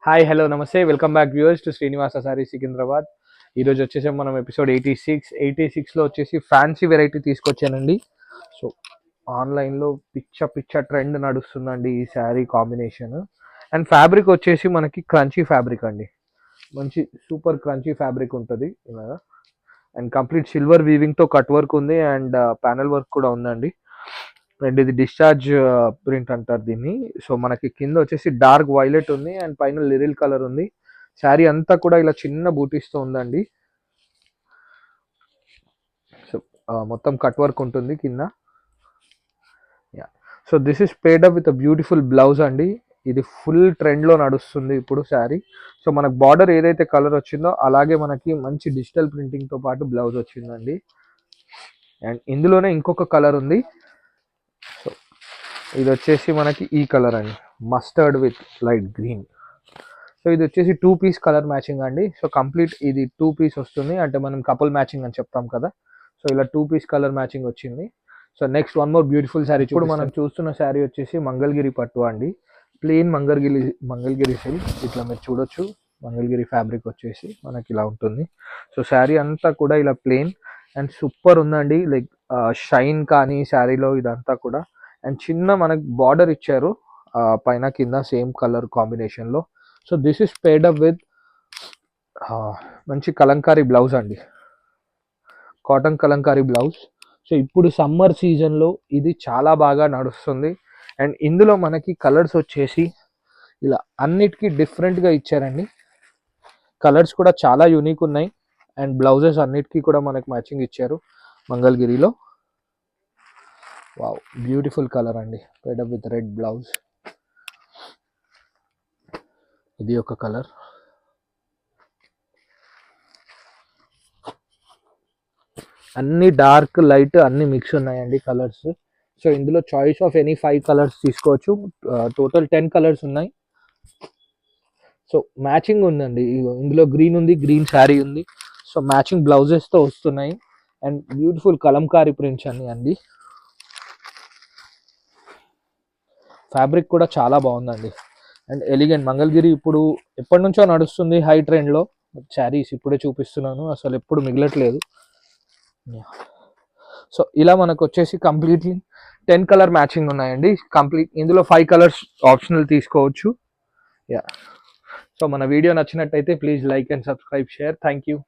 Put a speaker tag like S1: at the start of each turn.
S1: Hi hello నమస్తే welcome back viewers to Srinivasa sorry Secunderabad. ఈరోజు వచ్చేసి మనం ఎపిసోడ్ 86లో వచ్చేసి ఫ్యాన్సీ వెరైటీ తీసుకొచ్చానండి. సో ఆన్లైన్లో పిచ్చ ట్రెండ్ నడుస్తుందండి ఈ శారీ కాంబినేషన్. అండ్ ఫ్యాబ్రిక్ వచ్చేసి మనకి క్రంచీ ఫ్యాబ్రిక్ అండి, మంచి సూపర్ క్రంచీ ఫ్యాబ్రిక్ ఉంటుంది ఇలాగా. అండ్ కంప్లీట్ సిల్వర్ వీవింగ్తో కట్ వర్క్ ఉంది అండ్ ప్యానల్ వర్క్ కూడా ఉందండి. అండ్ ఇది డిశ్చార్జ్ ప్రింట్ అంటారు దీన్ని. సో మనకి కింద వచ్చేసి డార్క్ వైలెట్ ఉంది అండ్ పైన లిరిల్ కలర్ ఉంది. శారీ అంతా కూడా ఇలా చిన్న బూటీస్తో ఉందండి. సో మొత్తం కట్ వర్క్ ఉంటుంది కింద. Yeah, so this is paid up with beautiful blouse అండి. ఇది ఫుల్ ట్రెండ్లో నడుస్తుంది ఇప్పుడు శారీ. సో మనకు బార్డర్ ఏదైతే కలర్ వచ్చిందో అలాగే మనకి మంచి డిజిటల్ ప్రింటింగ్తో పాటు బ్లౌజ్ వచ్చిందండి. అండ్ ఇందులోనే ఇంకొక కలర్ ఉంది. సో ఇది వచ్చేసి మనకి ఈ కలర్ అండి, mustard with light green. So ఇది వచ్చేసి 2 పీస్ కలర్ మ్యాచింగ్ అండి. సో కంప్లీట్ ఇది 2 పీస్ వస్తుంది, అంటే మనం కపుల్ మ్యాచింగ్ అని చెప్తాం కదా. సో ఇలా 2 పీస్ కలర్ మ్యాచింగ్ వచ్చింది. So next one more beautiful sari. ఇప్పుడు మనం చూస్తున్న శారీ వచ్చేసి మంగళగిరి పట్టు అండి. ప్లెయిన్ మంగళగిరి సిల్క్ ఇట్లా మీరు చూడొచ్చు. మంగళగిరి ఫ్యాబ్రిక్ వచ్చేసి మనకి ఇలా ఉంటుంది. సో శారీ అంతా కూడా ఇలా ప్లెయిన్ అండ్ సూపర్ ఉందండి. లైక్ షైన్ కానీ శారీలో ఇదంతా కూడా. అండ్ చిన్న మనకు బార్డర్ ఇచ్చారు పైన కింద సేమ్ కలర్ కాంబినేషన్లో. So this is paid up with మంచి కలంకారీ బ్లౌజ్ అండి, కాటన్ కలంకారీ బ్లౌజ్. సో ఇప్పుడు సమ్మర్ సీజన్లో ఇది చాలా బాగా నడుస్తుంది. అండ్ ఇందులో మనకి కలర్స్ వచ్చేసి ఇలా అన్నిటికీ డిఫరెంట్గా ఇచ్చారండి. కలర్స్ కూడా చాలా యూనిక్ ఉన్నాయి అండ్ బ్లౌజెస్ అన్నిటికీ కూడా మనకి మ్యాచింగ్ ఇచ్చారు మంగళగిరిలో. వావ్, బ్యూటిఫుల్ కలర్ అండి, పేడ్ అప్ విత్ రెడ్ బ్లౌజ్. ఇది ఒక కలర్. అన్ని డార్క్ లైట్ అన్ని మిక్స్ ఉన్నాయండి కలర్స్. సో ఇందులో చాయిస్ ఆఫ్ ఎనీ 5 కలర్స్ తీసుకోవచ్చు. టోటల్ 10 కలర్స్ ఉన్నాయి. సో మ్యాచింగ్ ఉందండి, ఇందులో గ్రీన్ ఉంది, గ్రీన్ శారీ ఉంది. సో మ్యాచింగ్ బ్లౌజెస్తో వస్తున్నాయి అండ్ బ్యూటిఫుల్ కలంకారీ ప్రింట్స్ అన్ని అండి. ఫ్యాబ్రిక్ కూడా చాలా బాగుందండి అండ్ ఎలిగెంట్. మంగళగిరి ఇప్పుడు ఎప్పటి నుంచో నడుస్తుంది హై ట్రెండ్లో. శారీస్ ఇప్పుడే చూపిస్తున్నాను, అసలు ఎప్పుడు మిగలట్లేదు. సో ఇలా మనకు వచ్చేసి కంప్లీట్లీ 10 కలర్ మ్యాచింగ్ ఉన్నాయండి. కంప్లీట్ ఇందులో 5 కలర్స్ ఆప్షనల్ తీసుకోవచ్చు. యా, సో మన వీడియో నచ్చినట్టయితే please like and subscribe, share. Thank you.